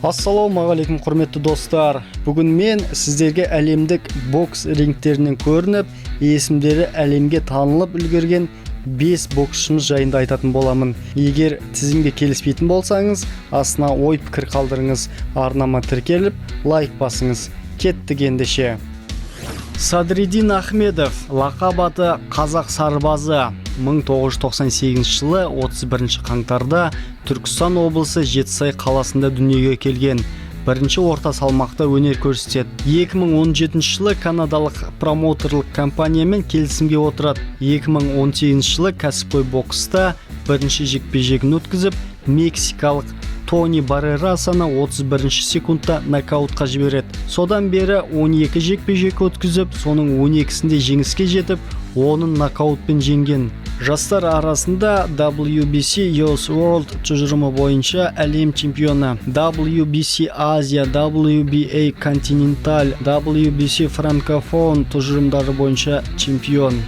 Ассалаумағалейкум құрметті достар. Бүгін мен сіздерге әлемдік бокс рингтерінен көрініп, есімдері әлемге танылып үлгерген 5 боксшымыз жайында айтатын боламын. Егер тізімге келіспейтін болсаңыз, астына ой пікір қалдырыңыз, арнама тіркеліп, лайк басыңыз. Кеттік ендеше. Садриддин Ахмедов, лақап аты Қазақ сарбазы. 1998 жылы 31 қаңтарда Түркістан облысы Жетісай қаласында дүниеге келген. Бірінші орта салмақта өнер көрсетеді. 2017 жылы канадалық промоутерлік компаниямен келісімге отырады. 2018 жылы кәсіпқой бокста бірінші жекпе-жегін өткізіп, мексикалық Тони Баррерасаны 31 секундта нокаутқа жібереді. Содан бері 12 жекпе-жек өткізіп, соның 12-сінде жеңіске жетіп, оның нокаутпен жеңген. Жастар арасында WBC US World тұжырымы бойынша әлем чемпионы, WBC Азия, WBA Continental, WBC Francophone тұжырымдары бойынша чемпион.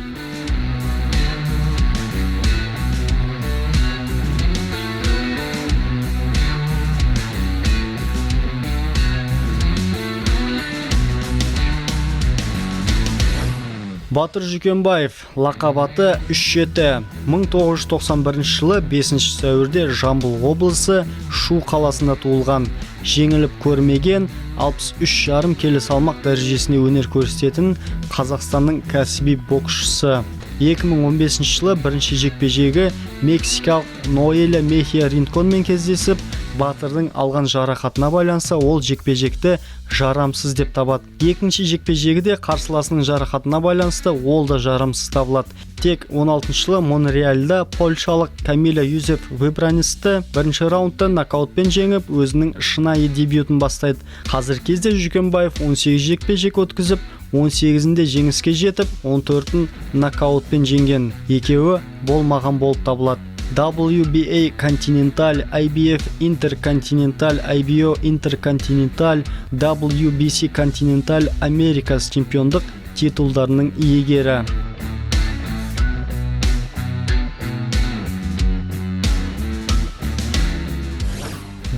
Батыр Жүкенбаев, лақап аты 37. 1991 жылы 5 сәуірде Жамбыл облысы Шу қаласында туылған. Жеңіліп көрмеген 63,5 келі салмақ дәрежесіне өнер көрсететін Қазақстанның кәсіби боксшысы. 2015 жылы бірінші жекпе-жегі мексикалық Ноэля Мехия Ринконмен кездесіп, Батырдың алған жарақатына байланысты ол жекпе-жекті жарамсыз деп табады. Екінші жекпе-жегі қарсыласының жарақатына байланысты ол да жарамсыз табылады. Тек 16 жылы Монреальда польшалық Камиля Юзеф Выбранисті бірінші раундта нокаутпен жеңіп, өзінің шынайы дебютын бастайды. Қазір кезде Жүкенбаев 18 жекпе-жек өткізіп, 18-інде жеңіске жетіп, 14-ін нокаутпен жеңген. Екеуі болмаған болып табылады. WBA Continental, IBF Intercontinental, IBO Intercontinental, WBC Continental Americas чемпиондық титулдарының иегері.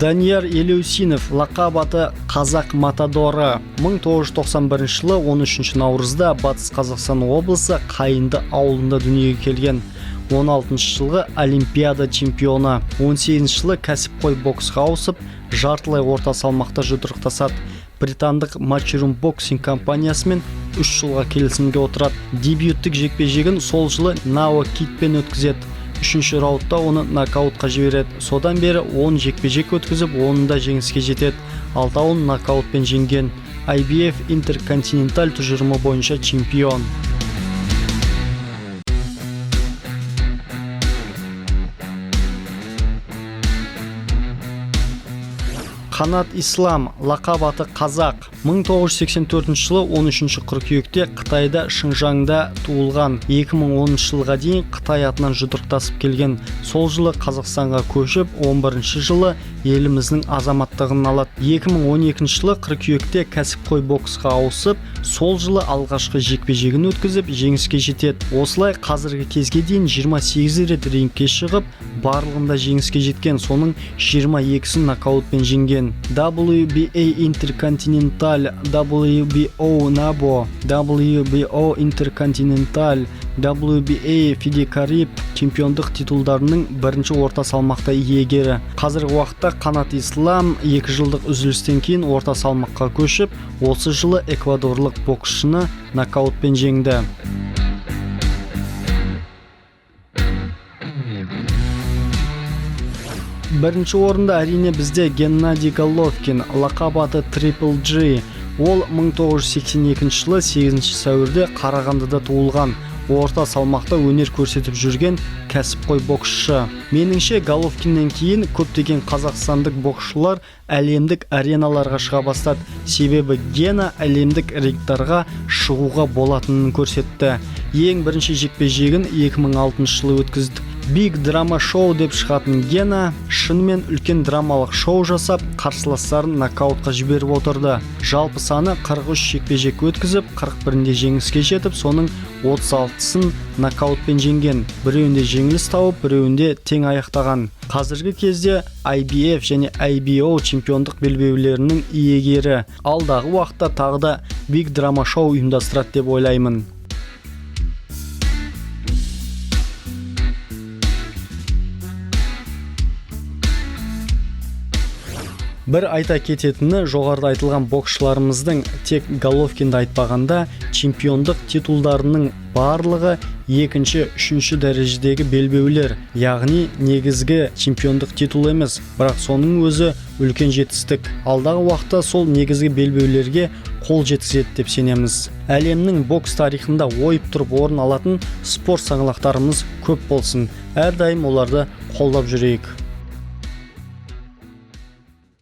Данияр Елеусинов, лақап аты Қазақ матадоры. 1991 жылы 13 наурызда Батыс Қазақстан облысы Қайынды ауылында дүниеге келген. 16 жылғы Олимпиада чемпионы. 18 жылы кәсіпқой боксқа ауысып, жартылай орта салмақта жұдырықтасады. Британдық Matchroom боксинг компаниясымен 3 жылға келісімге отырады. Дебюттік жекпе-жегін сол жылы Нао Китпен өткізеді. 3-ші раундта оны нокаутқа жібереді. Содан бері 10 жекпе-жек өткізіп, онында жеңіске жетеді. 6-ын нокаутпен жеңген. IBF Intercontinental тұжырымы бойынша чемпион. Қанат Ислам, лақап аты Қазақ. 1984 жылы 13 қыркүйекте Қытайда Шыңжаңда туылған. 2010 жылға дейін Қытай атынан жұдырықтасып келген. Сол жылы Қазақстанға көшіп, 11 жылы еліміздің азаматтығын алады. 2012 жылы қыркүйекте кәсіпқой боксқа ауысып, сол жылы алғашқы жекпе-жегін өткізіп, жеңіске жетеді. Осылай қазіргі кезге дейін 28 рет рингке шығып, барлығында жеңіске жеткен, соның 22-сін нокаутпен жеңген. WBA Intercontinental, WBO NABO, WBO Intercontinental, WBA FIDE Кариб чемпиондық титулдарының бірінші орта салмақта иегері. Қазіргі уақытта Қанат Ислам 2 жылдық үзілістен кейін орта салмаққа көшіп, осы жылы эквадорлық боксшыны нокаутпен жеңді. Бірінші орында әрине бізде Геннадий Головкин, лақап аты Triple G. Ол 1982 жылы 8 сәуірде Қарағандыда туылған. Орта салмақта өнер көрсетіп жүрген кәсіпқой боксшы. Меніңше Головкиннен кейін көптеген қазақстандық боксшылар әлемдік ареналарға шыға бастады. Себебі Гена әлемдік рингтарға шығуға болатынын көрсетті. Ең бірінші жекпе-жегін 2006 жылы өткізді. Big Drama Show деп шығатын Гена шынымен үлкен драмалық шоу жасап, қарсыластарын нокаутқа жіберіп отырды. Жалпы саны 43 жекпе-жек өткізіп, 41-де жеңіске жетіп, соның 36-сын нокаутпен жеңген. Біреуінде жеңіліс тауып, біреуінде тең аяқтаған. Қазіргі кезде IBF және IBO чемпиондық белбеулерінің иегері. Алдағы уақытта тағы да Big Drama Show ұйымдастырады деп ойлаймын. Бір айта кететіні, жоғарыда айтылған боксшыларымыздың тек Головкинді айтпағанда чемпиондық титулдарының барлығы екінші, үшінші дәрежедегі белбеулер, яғни негізгі чемпиондық титул емес, бірақ соның өзі үлкен жетістік. Алдағы уақытта сол негізгі белбеулерге қол жеткізеді деп сенеміз. Әлемнің бокс тарихында ойып тұрып орын алатын спорт саңлақтарымыз көп болсын. Әрдайым оларды қолдап жүрейік.